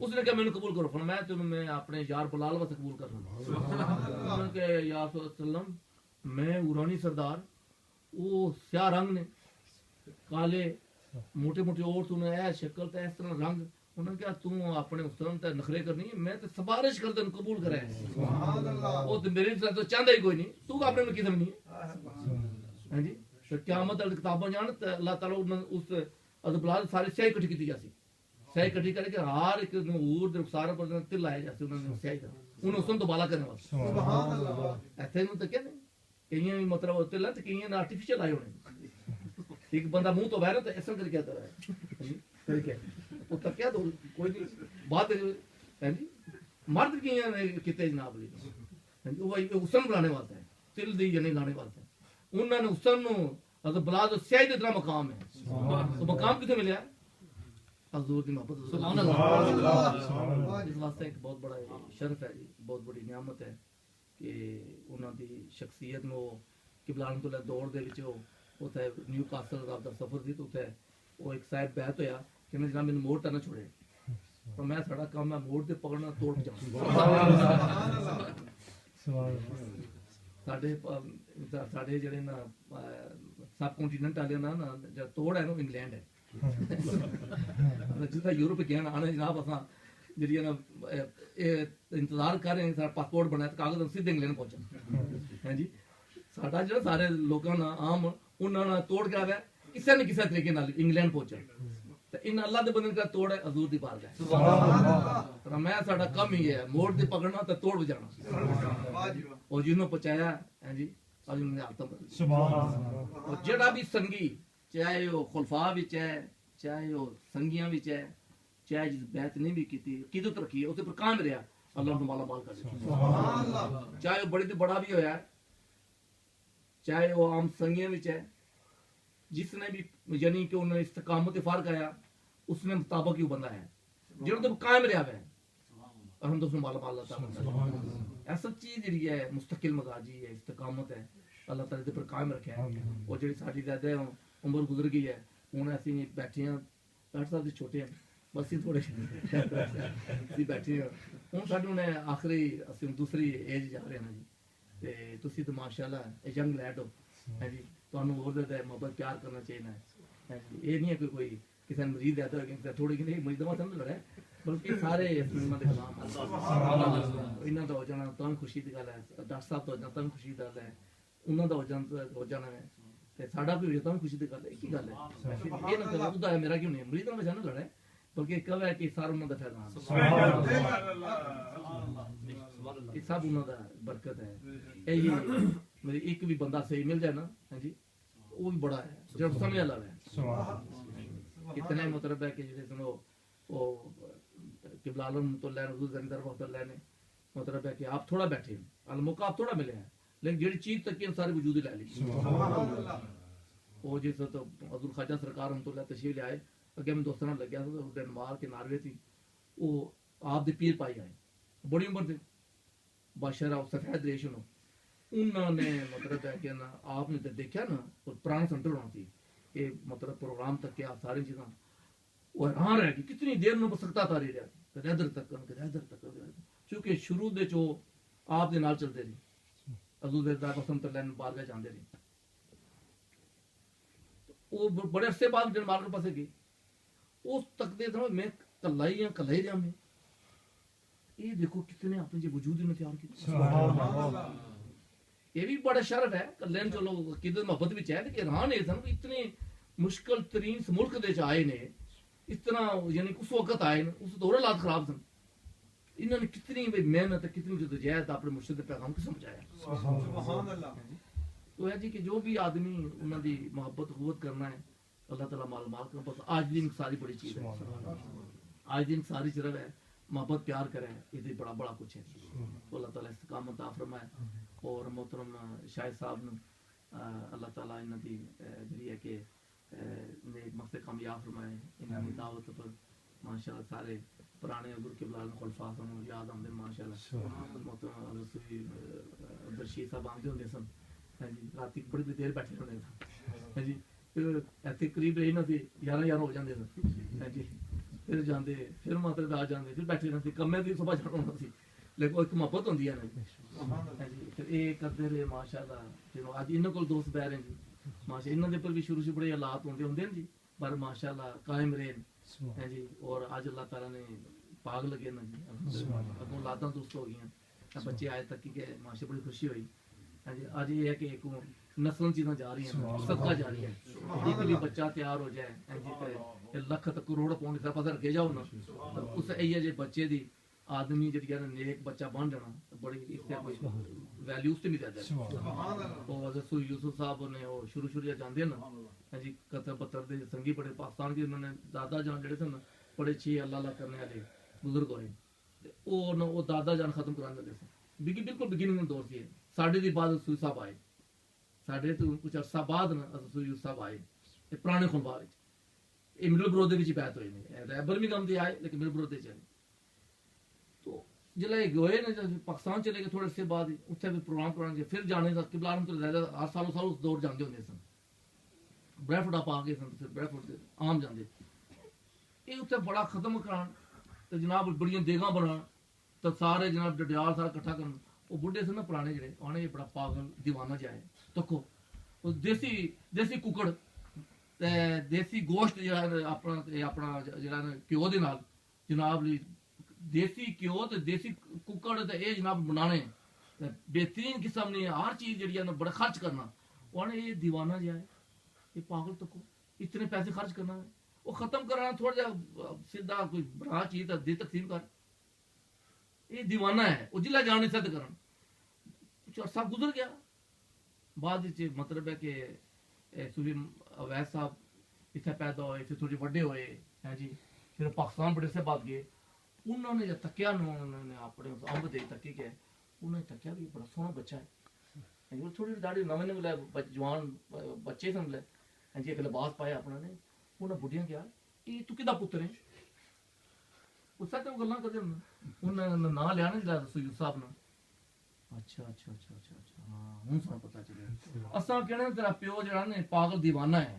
اس نے کہا میں نے قبول کرو فرمایا تو میں اپنے یار بلال واسطے قبول کر لوں سبحان اللہ انہوں نے کہا یا رسول اللہ میں عورانی سردار وہ سیاہ رنگ نے کالے موٹے موٹے اور تو نے اے شکل تے اس طرح رنگ انہوں نے کہا تو اپنے حسن تے نخرے کرنی ہے میں تے سفارش کر دے قبول کرے سبحان اللہ وہ تے میری طرح تو چاہندا ہی کوئی نہیں تو اپنے میں کسم نہیں ہاں جی تو قیامت والی کتاباں جان تے اللہ تعالی اس ادبلال ساری سیاہی اکٹھی کیتی جاسی سیاہی اکٹھی کر کے ہر ایک نور دے رخسار پر تل لائے جاتے انہوں نے سیاہی انہوں حسن تو بالا کرنے واسطے سبحان اللہ ایتھے نوں تے کہنے کئیاں مطلب تل تے کئیاں آرٹیفیشل آئے ہونے ایک بندہ منہ تو باہر تو ایسا کر کے آتا ہے وہ تک کیا تو کوئی نہیں بات مرد کی کتے جناب لی وہ حسن بنانے والا ہے تل دی جنے لانے والا ہے انہوں نے حسن نو بلا تو سیاہی اتنا مقام ہے تو مقام کتنے ملیا حضور دی محبت سبحان اللہ اس واسطے ایک بہت بڑا شرف ہے جی بہت بڑی نعمت ہے کہ انہوں دی شخصیت میں قبلہ رحمۃ اللہ دور دے وچ اتنے نیو کاسل کا سفر سی تو اتنے وہ ایک صاحب بیعت ہویا کہ میں جناب موڑ نہ چھوڑے تو میں ساڑا کام ہے موڑ تے پکڑنا توڑ ساڈے جڑے نا سب کانٹیننٹ والے نا جو توڑ ہے نا انگلینڈ ہے جس یورپ گیا آنا جناب اساں جی نا انتظار کر رہے ہیں سارا پاسپورٹ بنایا تو کاغذ سیدھے انگلینڈ پہنچا ہے جی ساڈا جو سارے لوگوں نے عام انہوں نے توڑ کے آیا کسی نہ کسی طریقے نال انگلینڈ پہنچا تو ان اللہ دے بندے کا توڑ ہے حضور دی بارگاہ سبحان میں ساڈا کم ہی ہے موڑ دی پکڑنا تے توڑ بجانا اور جنہوں پہنچایا ہے جی ਅੱਜ ਉਹਨੇ ਹਾਲਤਾਂ ਬਦਲ ਸੁਭਾਨ ਅੱਲਾਹ اور جڑا بھی سنگی چاہے وہ خلفاء وچ ہے چاہے وہ سنگیاں وچ ہے چاہے جس بیعت نہیں بھی کیتی قیدت رکھی ہے اسے پر قائم رہا اللہ نے مالا مال کر دیا سبحان اللہ چاہے وہ بڑی تو بڑا بھی ہویا ہے چاہے وہ عام سنگیاں وچ ہے جس نے بھی یعنی کہ انہوں نے استقامت فرق آیا اس نے مطابق ہی بندہ ہے جڑا تو قائم رہا ہے الحمد اس نے مالا مال عطا فرمایا ایسا چیز جڑی ہے مستقل مزاجی ہے استقامت ہے اللہ تعالی دے پر قائم رکھا ہے اور جڑی ساڈی زیادہ عمر گزر گئی ہے ہن اسی بیٹھے ہیں 60 سال دے چھوٹے ہیں بس ہی تھوڑے اسی بیٹھے ہیں ہن ساڈوں نے آخری اسی دوسری ایج جا رہے ہیں جی تے تسی تو ماشاءاللہ ینگ لیڈ ہو ہے جی تانوں اور زیادہ محبت پیار کرنا چاہیے ہے جی یہ نہیں ہے کہ کوئی کسی نے مریض دیتا ہے کہ تھوڑی کہ نہیں مریض ما سمجھ لڑا بلکہ سارے اس میں دے کلام انہاں دا ہو جانا تاں خوشی دی گل ہے ڈاکٹر صاحب تو جانا تاں خوشی دی گل ہے انہاں دا ہو جانا ہے تے ساڈا بھی ہو جاتا خوشی دی گل ہے کی گل ہے یہ نہ کہ خدا ہے میرا کیوں نہیں مریض میں جانا لڑا بلکہ کہو ہے کہ سارا انہاں دا فیضان سبحان اللہ یہ سب انہاں دا برکت ہے یہی میری ایک بھی بندہ صحیح مل جائے نا ہاں جی وہ بھی بڑا ہے جو سمجھ والا ہے اتنا مطلب ہے کہ جیسے سنو وہ قبلہ عالم تو اللہ حضور زندہ وقت اللہ نے مطلب ہے کہ آپ تھوڑا بیٹھے ہیں الموقع آپ تھوڑا ملے ہیں لیکن جڑی چیز تک کہ سارے وجود لے لی وہ جس تو حضور خواجہ سرکار ہم تو اللہ تشریف لے آئے اگے میں دوستوں لگیا تھا ڈنمارک کے ناروے تھی وہ آپ دے پیر پائی آئے بڑی عمر تھے بادشاہ سفید ریش انہوں انہوں نے مطلب ہے کہ نا آپ نے دیکھا نا پرانا سینٹر ہونا تھی کہ مطلب پروگرام تک کیا ساری چیزاں وہ حیران رہ گئی کتنی دیر میں سکتا تاری رہا کدے ادھر تک کدے ادھر تک چونکہ شروع دے چو آپ دے نال چلتے رہی حضور دے دار قسم تلین بارگاہ جاندے رہی وہ بڑے عرصے بعد ڈنمارک کے پاسے گئی اس تک دے میں کلا ہی رہا میں یہ دیکھو کتنے اپنے جو وجود میں تیار کیتے یہ بھی بڑا شرف ہے کلین چلو عقیدت محبت بھی ہے لیکن حیران ہے سن اتنے مشکل ترین ملک دے آئے نے اس طرح یعنی اس وقت آئے اس دور حالات خراب سن انہوں نے کتنی محنت کتنی جدوجہد اپنے مرشد پیغام کو سمجھایا سبحان اللہ تو ہے جی کہ جو بھی آدمی انہوں دی محبت قوت کرنا ہے اللہ تعالیٰ مال مال کرنا بس آج دن ساری بڑی چیز ہے آج دن ساری صرف ہے محبت پیار کرے یہ بڑا بڑا کچھ ہے اللہ تعالیٰ استقامت عطا فرمائے اور محترم شاہد صاحب نے اللہ تعالیٰ انہوں دی جڑی ہے کہ نیک مقصد کامیاب فرمائے انہوں نے دعوت پر ماشاءاللہ سارے پرانے حضور کے بلال خلفاء سن یاد آمدے ماشاءاللہ محترم رسول عبدالرشید صاحب آمدے ہوندے سن جی رات بڑی دیر بیٹھے ہوندے سن جی پھر ایتھے قریب رہی نہ سی 11 ہو جاندے سن جی پھر جاندے پھر مطلب آ جاندے پھر بیٹھے رہندے کمے دی صبح جانا ہونا سی لیکن ایک محبت ہوندی ہے نا جی پھر یہ کرتے رہے ماشاءاللہ جنوں اج انہاں کول دوست بیٹھ رہے ہیں جی ماشاءاللہ انہاں دے پر بھی شروع سے بڑے حالات ہوندے جی پر ماشاءاللہ قائم رہے ہیں جی اور آج اللہ تعالیٰ نے پاگ لگے نا جی اگوں لاداں دوست ہو گئی ہیں بچے آئے تک کہ ماشاء بڑی خوشی ہوئی جی آج یہ ہے کہ ایک نسل چیزاں جا رہی ہیں صدقہ جاری ہے ایک بھی بچہ تیار ہو جائے جی لکھ تک کروڑ پاؤنڈ کا پتہ رکھے جاؤ نا اس یہ جی بچے دی آدمی جی نیک بچہ بن جانا بڑی اس سے کوئی ویلیو سے نہیں رہتا وہ حضرت یوسف صاحب نے وہ شروع جاندے نا جی قطر پتر دے سنگی بڑے پاکستان کے انہوں نے دادا جان جڑے سن بڑے چھ اللہ اللہ کرنے والے بزرگ ہوئے وہ دادا جان ختم کرانے والے سن بالکل بگننگ دور سے ساڈے دی بعد سوئی صاحب آئے ساڈے تو کچھ عرصہ بعد نا سوئی صاحب آئے یہ پرانے خلفاء وچ یہ مڈل برو دے وچ بیعت ہوئی نہیں برمنگھم دے آئے لیکن مڈل برو دے چلے تو جلے گئے نا پاکستان چلے گئے تھوڑے عرصے بعد اتنے بھی پروگرام کران گے پھر جانے کا قبلہ عالم تو ہر سال اس دور جاندے ہوندے سن بریڈ فوڈ آپ آ گئے سن پھر بریڈ فوڈ عام جاندے یہ اتنے بڑا ختم کران تو جناب بڑی دیگاں بنا تو سارے جناب ڈڈیال سارا کٹھا کرن وہ بڑھے سن نا پرانے جڑے آنے یہ بڑا پاگل دیوانہ جائے تکو دیسی ککڑ دیسی گوشت اپنا جڑا گھیو دے نال جناب دیسی گھیو تے دیسی ککڑ تے اے جناب بنانے بہترین قسم نے ہر چیز جڑی ہے بڑا خرچ کرنا آنے یہ دیوانہ جائے یہ پاگل تکو اتنے پیسے خرچ کرنا ہے وہ ختم کرنا تھوڑا جا سیدھا کوئی بڑا چیز دے تقسیم کر یہ دیوانہ ہے وہ جلا جانے سے کرن عرصہ گزر گیا بعد وچ مطلب ہے کہ صوفی اویس صاحب اتنے پیدا ہوئے، پھر تھوڑے وڈے ہوئے ہیں جی، پھر پاکستان بڑے سے بعد گئے. انہوں نے جب تکیا انہوں نے اپنے امب دے تکی کہ انہوں نے تکیا بھی بڑا سونا بچہ ہے، تھوڑی داڑھی نویں نے ملے جوان بچے سن لے جی، ایک لباس پایا اپنا نے. انہیں بڑھیاں کیا یہ تو کدا پتر ہے؟ اس سے گلا کرتے انہیں نام لیا نا سید صاحب نے. اچھا اچھا اچھا اچھا اچھا ہاں ہوں سن پتا چلے. اصا کہنا تیرا پیو جڑا نا پاگل دیوانہ ہے،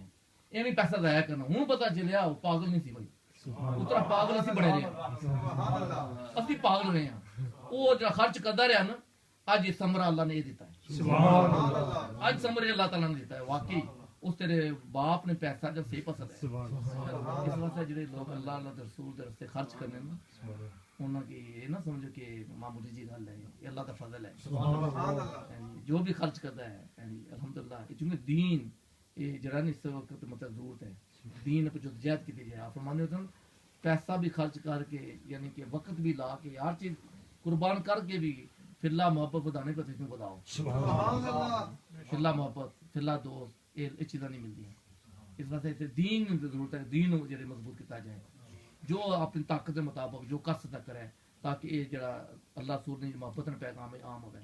ایویں پیسہ ضائع کرنا. ہوں پتا چلیا وہ پاگل نہیں سی بھائی، اتنا پاگل اسی بڑے رہے، اسی پاگل رہے ہیں. وہ جڑا خرچ کرتا رہا نا، اج یہ سمرا اللہ نے یہ دیتا ہے، اج سمرے اللہ تعالیٰ نے دیتا ہے. واقعی اس تیرے باپ نے پیسہ جب صحیح پسند ہے. اس واسطے جڑے لوگ اللہ اللہ کے رسول کے راستے خرچ کرنے نا، انہاں کی یہ نہ سمجھو کہ معمولی جی گل ہے، یہ اللہ کا فضل ہے. جو بھی خرچ کرتا ہے الحمدللہ. چونکہ دین یہ جڑا نہیں اس وقت مطلب ضرورت ہے، دین کو جدوجہد کی جائے. آپ فرمانے ہوتے ہیں پیسہ بھی خرچ کر کے، یعنی کہ وقت بھی لا کے، ہر چیز قربان کر کے بھی پھر اللہ محبت بتانے پر تجھے بتاؤ. پھر اللہ محبت، پھر اللہ دوست، یہ چیزیں نہیں ملتی ہیں. اس واسطے دین کی ضرورت ہے، دین جڑے مضبوط کیا جائے، جو اپنی طاقت کے مطابق جو کر سکتا کرے، تاکہ یہ جڑا اللہ رسول نے محبت نے پیغام عام ہوئے.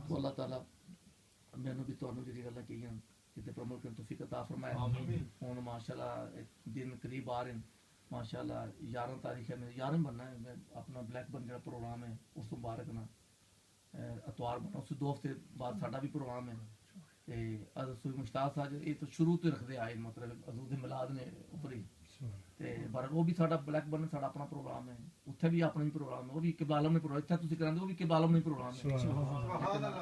تو اللہ تعالیٰ میں نے بھی تمہیں جی گلا کی کتنے پرمل کرنے توفیق عطا فرمائے. ہوں ماشاء اللہ دن قریب آ رہے ہیں، ماشاء اللہ 11 تاریخ ہے، میرے 11 بننا ہے. میں اپنا بلیک برن جڑا پروگرام ہے اس مبارک نا اتوار بنا، اس 2 ہفتے بعد ساڈا بھی پروگرام ہے. حضرت مشتاق صاحب یہ تو شروع تو رکھتے آئے، مطلب حضور میلاد نے اوپر ہی پر وہ بھی ساڈا بلیک برن ساڈا اپنا پروگرام ہے. اتنے بھی اپنا ہی پروگرام ہے، وہ بھی قبلہ عالم نے پروگرام اتنا تھی کرانے، وہ بھی قبلہ عالم نے پروگرام ہے.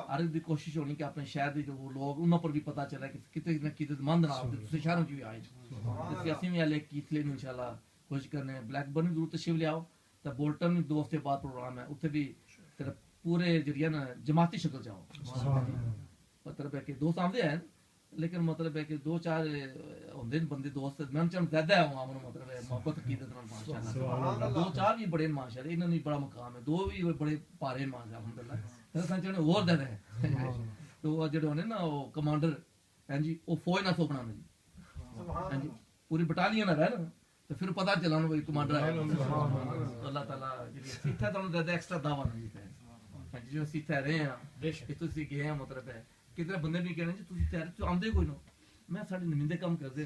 ہر ایک دی کوشش ہونی کہ اپنے شہر کے جو لوگ انہوں پر بھی پتہ چلا کہ کتنے نہ کتنے مند نہ دوسرے شہروں کی بھی آئے. جیسے اسی بھی والے کیت لے ان شاء اللہ کوشش کرنے. بلیک برن ضرور تشریف لے آؤ. تو بولٹن بھی 2 ہفتے بعد پروگرام ہے، اتنے بھی پورے جڑی نا جماعتی شکل جاؤ. مطلب ہے کہ دوست آتے ہیں لیکن مطلب ہے کہ 2-4 ہوندے بندے دوست میں چن زیادہ ہے وہاں مطلب ہے محبت عقیدت نال ماشاءاللہ. 2-4 بھی بڑے ماشاءاللہ، انہاں نے بڑا مقام ہے. 2 بھی بڑے پارے ماشاءاللہ الحمدللہ. سنچنے اور زیادہ ہے. تو جڑے ہونے نا وہ کمانڈر ہیں جی، وہ فوج نہ سوپنا جی ہاں جی، پوری بٹالین نہ رہے نا تو پھر پتہ چلا نا کوئی کمانڈر ہے. اللہ تعالیٰ سیتھا تو زیادہ ایکسٹرا دعویٰ نہیں دیتا ہے جو سیتھا رہے ہیں کہ تسی گئے ہیں. مطلب ہے کتنے بندے بھی کہنے تھی تیاری تو آمدے کوئی نو، میں سارے نمائندے کام کرتے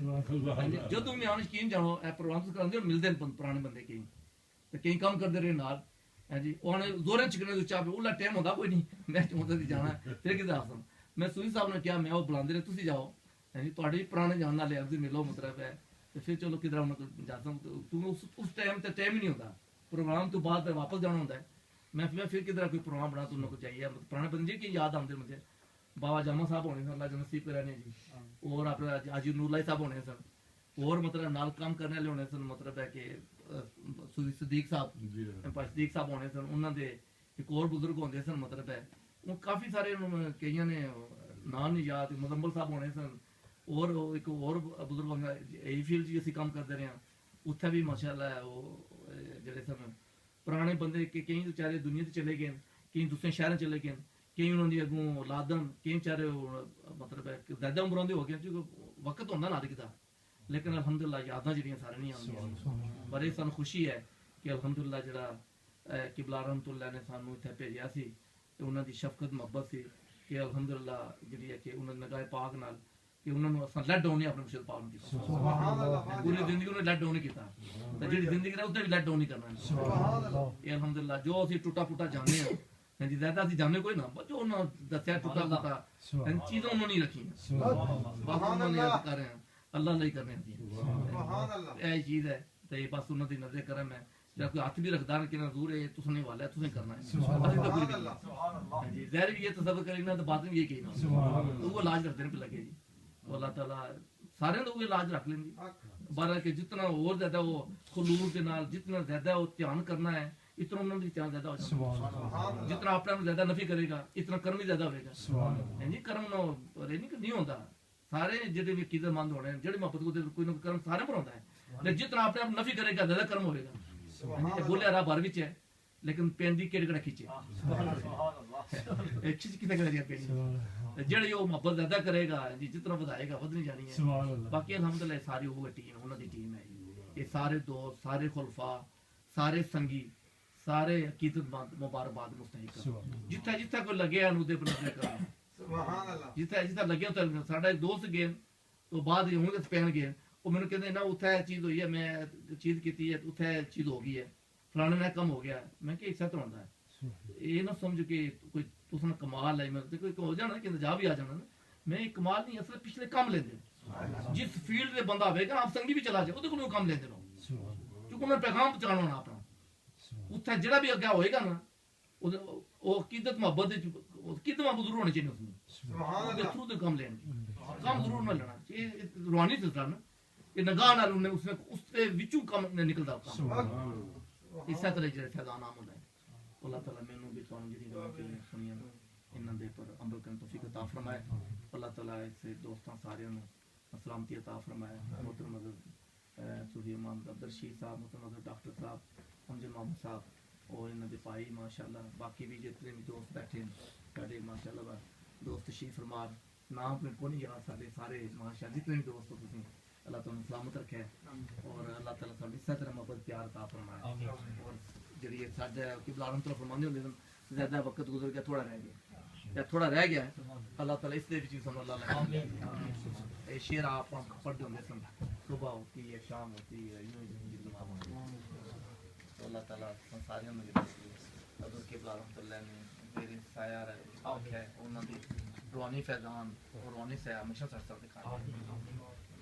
جدوں میں آنے یقین جانو پروگرام کرانے ملتے ہیں پرانے بندے کئی تو کئی کام کرتے رہے نال جی. وہ زوریں چکنے تو چاہ اولا ٹائم ہوتا کوئی نہیں، میں چاہتا تھی جانا پھر کتنے آسان. میں سوئی صاحب نے کیا میں وہ بلاندے رہے تسی جاؤ جی، تھوڑے بھی پرانے جان والے ارضی ملو مطلب ہے. تو پھر چلو کدھر انہوں کو جاتا ہوں اس ٹائم تے ٹائم ہی نہیں ہوتا، پروگرام تو بعد واپس جانا ہوتا ہے. میں پھر کدھر کوئی پروگرام بنا تو انہوں کو چاہیے. پرانے بندے کی یاد آتے مجھے بابا جامع صاحب ہونے سن، اللہ جو نصیب کرانے جی، اور اپنے حاجی نور اللہ صاحب ہونے سن، اور مطلب نال کام کرنے والے ہونے سن. مطلب ہے کہ صدیق صاحب ہونے سن، انہوں دے ایک اور بزرگ ہوندے سن. مطلب ہے وہ کافی سارے کئی نے نام نہیں یاد، مزمل صاحب ہونے سن، اور ایک اور بزرگ ہونے اے فیلڈ جی اسی کام کرتے رہے ہیں. اتنے بھی ماشاء اللہ وہ جڑے سن پرانے بندے کئی بیچارے دنیا سے چلے گئے، کئی دوسرے شہر چلے گئے، کئی انہوں نے اگوں اولادن، کئی بیچارے مطلب ہے زیادہ عمروں دے ہو گئے کیونکہ وقت ہوتا نہ لکھتا. لیکن الحمدللہ یاداں جڑیاں سارے نہیں آندیاں. بڑے سن خوشی ہے کہ الحمدللہ جڑا قبلہ رحمت اللہ نے سانوں اتنے بھیجا سی، انہوں دی شفقت محبت سی کہ الحمدللہ جڑی ہے کہ انہوں نے نگاہ پاک نال کہ انہوں نے اصلا لیٹ ڈاؤن نہیں اپنے مرشد پاک نے پوری زندگی انہوں نے لیٹ ڈاؤن نہیں کیتا، تو جڑی زندگی رہے اتنے بھی لیٹ ڈاؤن نہیں کرنا. یہ الحمدللہ جو اسی ٹوٹا پھوٹا جانے ہیں جی، زیادہ اسی جانے کوئی نہ جو انہوں نے دسیا ٹوٹا پھوٹا چیزیں انہوں نے نہیں رکھی، بس انہوں نے کر رہے ہیں اللہ نہیں کرنے دی یہ چیز ہے. تو یہ بس انہوں دی نظر کرم ہے. جب کوئی ہاتھ بھی رکھتا ہے کہ نظور ہے تو نہیں والا ہے تو نہیں کرنا ہے جی. ظاہر بھی یہ تصور کریں نا تو بات میں یہ کہنا وہ علاج رکھتے ہیں پہ لگے جی. اللہ تعالیٰ سارے تو وہ علاج رکھ لیں گے. بارہ کہ جتنا اور زیادہ وہ خلوص کے نال جتنا زیادہ وہ دھیان کرنا ہے اتنا انہوں نے دھیان زیادہ ہو جائے. جتنا اپنا زیادہ نفی کرے گا اتنا کرم بھی زیادہ ہوئے گا جی. کرم نہیں ہوتا، سارے جڑے بھی عقیدت مند ہونے جڑے محبت کو کوئی نہ کوئی کرم سارے پر ہوتا ہے. جتنا اپنے آپ نفی کرے گا زیادہ کرم ہوئے گا. بولے رب ہر وچ ہے لیکن پین دی کیڑ کڑا کھچے کھچ کتے کرے گا پین جڑے وہ محبت زیادہ کرے گا جی جتنا بدائے گا ودنی جانی ہے باقی الحمدللہ ساری وہ ٹیم انہوں دی ٹیم ہے یہ سارے دوست سارے خلفاء سارے سنگی سارے عقیدت مبارکباد مستحق جتھا جتھا کوئی لگے انو دے پر کرنا سبحان اللہ جتھا جتھا لگے تو ساڈا ایک دوست گئے تو بعد ہوں گے پین گئے وہ میں نے کہتے ہیں نا اتھا چیز ہوئی ہے میں چیز کیتی ہے اتھا چیز ہو گئی ہے فلانے میں کم ہو گیا میں کہ حصہ تو ہوتا ہے یہ نہ سمجھ کہ کوئی تس نے کمال ہے میں کوئی ہو جانا کہ جا بھی آ جانا میں کمال نہیں اصل پچھلے کم لیندے جس فیلڈ دے بندہ ہوئے گا آپ سنگی بھی چلا جائے وہ کم لیندے نو کیونکہ انہیں پیغام پہنچانا ہونا اپنا اتھا جڑا بھی اگیا ہوئے گا نا وہ عقیدت محبت عقیدت محبت ضرور ہونی چاہیے اس میں سبحان اللہ تھرو دے کم لین کم ضرور نہ لینا یہ روحانی سلسلہ نا یہ نگاہ نال انہیں اس میں اس کے وچوں کم نکلدا کام اس طرح جڑے فیضان عام ہوندا ہے اللہ تعالی مینوں بھی تانوں جڑی گلاں سنیاں انہاں دے پر عمل کرن توفیق عطا فرمائے اللہ تعالی اس دوستاں سارے نوں سلامتی عطا فرمائے محترم حضرت صوفی امام عبدالرشید صاحب محترم حضرت ڈاکٹر صاحب امجد محمد صاحب اور انہاں دے بھائی ماشاءاللہ باقی بھی جتنے بھی دوست بیٹھے ہیں ساڈے ماشاءاللہ دوست تشریف فرما نام میں کو نہیں یاد سارے سارے ماشاءاللہ جتنے بھی دوست ہو تسی اللہ تعالیٰ سلامت رکھے اور اللہ تعالیٰ سب اس طرح محبت پیار عطا فرمائے اور جڑی ساڈے قبلہ عالم طرف فرماندے ہوندے ہیں زیادہ وقت گزر گیا تھوڑا رہ گیا یا تھوڑا رہ گیا ہے اللہ تعالیٰ اس دے وچ سن اللہ لگا اے شعر آپ پڑھتے ہوندے سن صبح ہوتی ہے شام ہوتی ہے یوں ہی اللہ تعالیٰ سارے میں حضرت قبلہ رحمۃ اللہ نے میرے سایہ آنکھ ہے انہاں دی روحانی فیضان اور روحانی سے ہمیشہ سر دکھائے